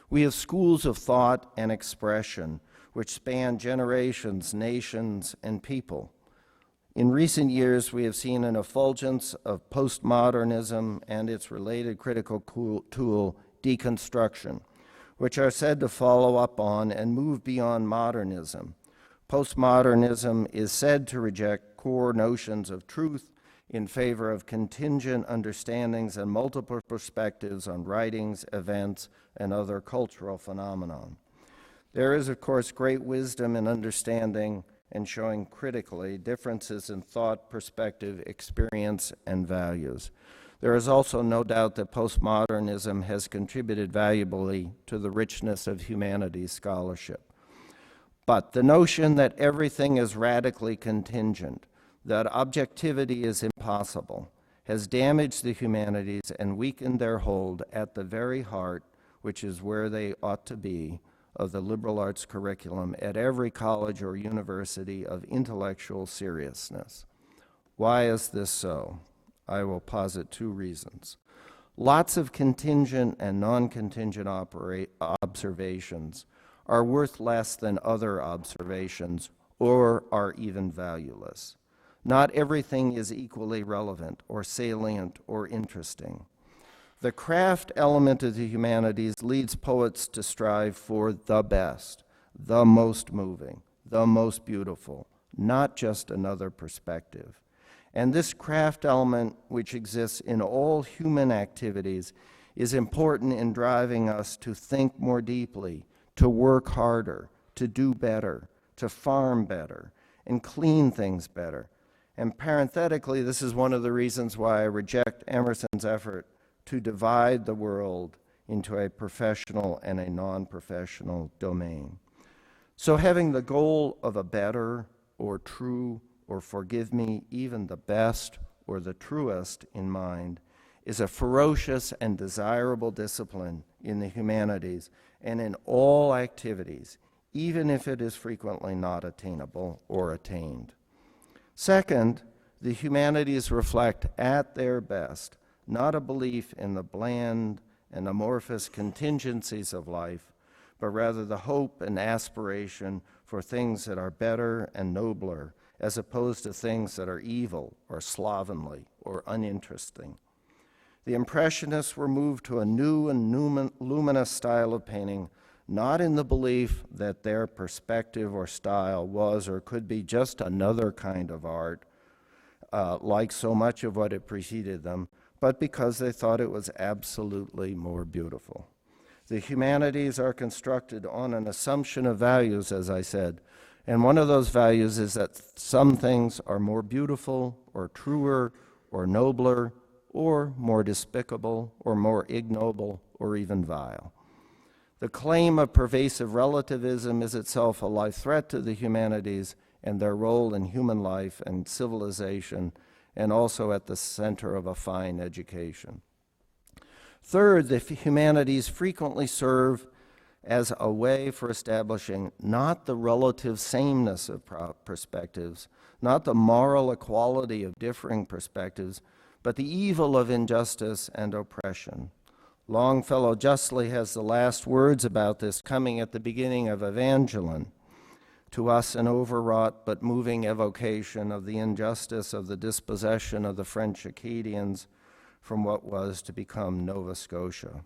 We have schools of thought and expression which span generations, nations, and people. In recent years, we have seen an effulgence of postmodernism and its related critical tool, deconstruction, which are said to follow up on and move beyond modernism. Postmodernism is said to reject core notions of truth in favor of contingent understandings and multiple perspectives on writings, events, and other cultural phenomenon. There is, of course, great wisdom in understanding and showing critically differences in thought, perspective, experience, and values. There is also no doubt that postmodernism has contributed valuably to the richness of humanities scholarship. But the notion that everything is radically contingent, that objectivity is impossible, has damaged the humanities and weakened their hold at the very heart, which is where they ought to be, of the liberal arts curriculum at every college or university of intellectual seriousness. Why is this so? I will posit two reasons. Lots of contingent and non-contingent observations are worth less than other observations or are even valueless. Not everything is equally relevant or salient or interesting. The craft element of the humanities leads poets to strive for the best, the most moving, the most beautiful, not just another perspective. And this craft element, which exists in all human activities, is important in driving us to think more deeply, to work harder, to do better, to farm better, and clean things better. And parenthetically, this is one of the reasons why I reject Emerson's effort to divide the world into a professional and a non-professional domain. So having the goal of a better or true or forgive me, even the best or the truest in mind is a ferocious and desirable discipline in the humanities and in all activities, even if it is frequently not attainable or attained. Second, the humanities reflect at their best not a belief in the bland and amorphous contingencies of life, but rather the hope and aspiration for things that are better and nobler, as opposed to things that are evil or slovenly or uninteresting. The Impressionists were moved to a new and luminous style of painting, not in the belief that their perspective or style was or could be just another kind of art, like so much of what had preceded them, but because they thought it was absolutely more beautiful. The humanities are constructed on an assumption of values, as I said, and one of those values is that some things are more beautiful or truer or nobler or more despicable or more ignoble or even vile. The claim of pervasive relativism is itself a life threat to the humanities and their role in human life and civilization, and also at the center of a fine education. Third, the humanities frequently serve as a way for establishing not the relative sameness of perspectives, not the moral equality of differing perspectives, but the evil of injustice and oppression. Longfellow justly has the last words about this coming at the beginning of Evangeline. To us an overwrought but moving evocation of the injustice of the dispossession of the French Acadians from what was to become Nova Scotia.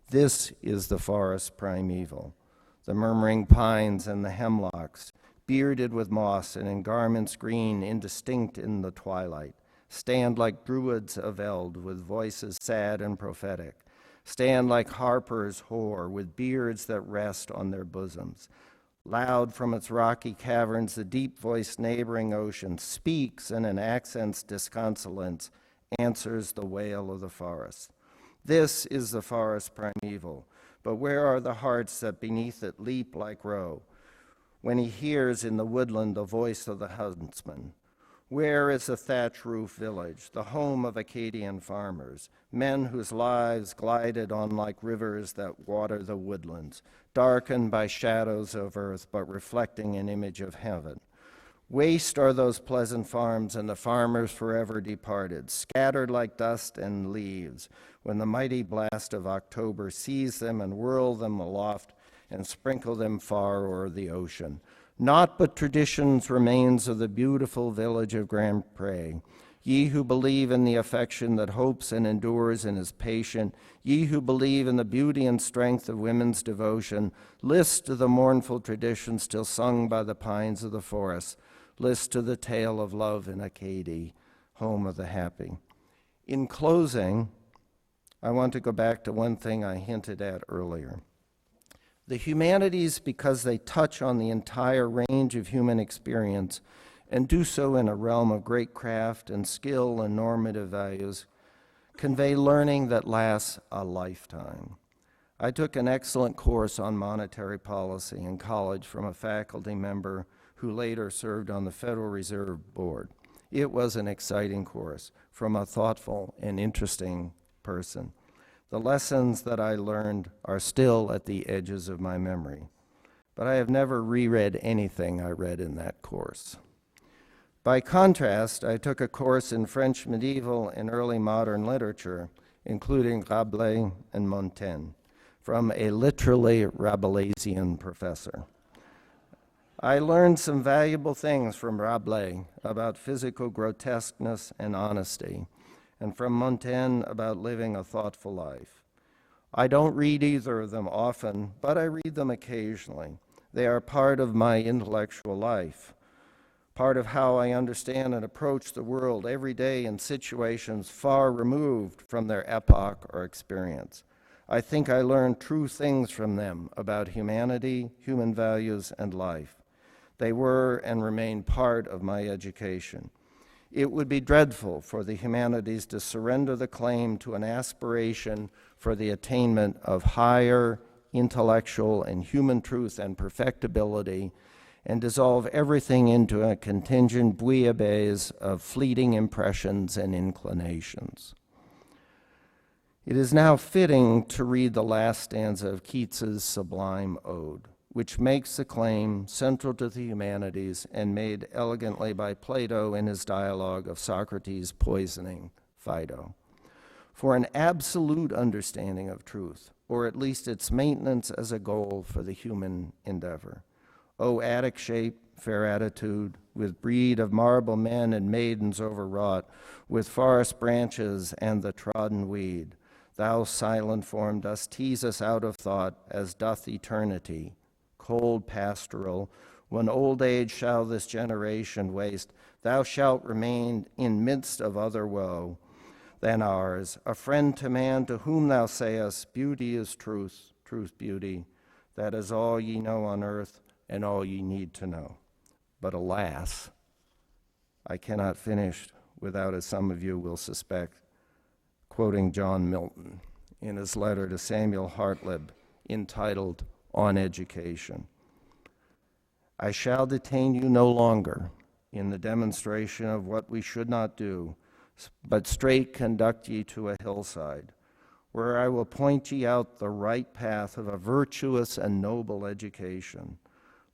This is the forest primeval, the murmuring pines and the hemlocks, bearded with moss and in garments green, indistinct in the twilight, stand like druids of eld with voices sad and prophetic, stand like harpers hoar with beards that rest on their bosoms. Loud from its rocky caverns, the deep-voiced neighboring ocean speaks, and in accents disconsolate answers the wail of the forest. This is the forest primeval, but where are the hearts that beneath it leap like roe, when he hears in the woodland the voice of the huntsman? Where is the thatch roof village, the home of Acadian farmers, men whose lives glided on like rivers that water the woodlands, darkened by shadows of earth, but reflecting an image of heaven? Waste are those pleasant farms, and the farmers forever departed, scattered like dust and leaves, when the mighty blast of October seized them and whirled them aloft and sprinkled them far o'er the ocean. Naught but traditions remains of the beautiful village of Grand Pré. Ye who believe in the affection that hopes and endures and is patient, ye who believe in the beauty and strength of women's devotion, list to the mournful tradition still sung by the pines of the forest. List to the tale of love in Acadie, home of the happy. In closing, I want to go back to one thing I hinted at earlier. The humanities, because they touch on the entire range of human experience and do so in a realm of great craft and skill and normative values, convey learning that lasts a lifetime. I took an excellent course on monetary policy in college from a faculty member who later served on the Federal Reserve Board. It was an exciting course from a thoughtful and interesting person. The lessons that I learned are still at the edges of my memory, but I have never reread anything I read in that course. By contrast, I took a course in French medieval and early modern literature, including Rabelais and Montaigne, from a literally Rabelaisian professor. I learned some valuable things from Rabelais about physical grotesqueness and honesty, and from Montaigne about living a thoughtful life. I don't read either of them often, but I read them occasionally. They are part of my intellectual life, part of how I understand and approach the world every day in situations far removed from their epoch or experience. I think I learned true things from them about humanity, human values, and life. They were and remain part of my education. It would be dreadful for the humanities to surrender the claim to an aspiration for the attainment of higher intellectual and human truth and perfectibility and dissolve everything into a contingent bouillabaisse of fleeting impressions and inclinations. It is now fitting to read the last stanza of Keats's sublime ode, which makes the claim central to the humanities and made elegantly by Plato in his dialogue of Socrates poisoning Phaedo. For an absolute understanding of truth, or at least its maintenance as a goal for the human endeavor. O Attic shape, fair attitude, with breed of marble men and maidens overwrought, with forest branches and the trodden weed, thou silent form dost tease us out of thought, as doth eternity, cold pastoral, when old age shall this generation waste, thou shalt remain in midst of other woe than ours, a friend to man to whom thou sayest, beauty is truth, truth beauty, that is all ye know on earth and all ye need to know. But alas, I cannot finish without, as some of you will suspect, quoting John Milton in his letter to Samuel Hartlib entitled On Education. I shall detain you no longer in the demonstration of what we should not do, but straight conduct ye to a hillside, where I will point ye out the right path of a virtuous and noble education,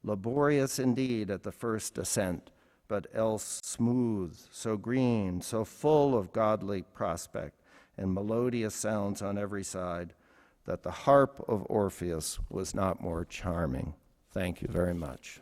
laborious indeed at the first ascent, but else smooth, so green, so full of godly prospect, and melodious sounds on every side, that the harp of Orpheus was not more charming. Thank you very much.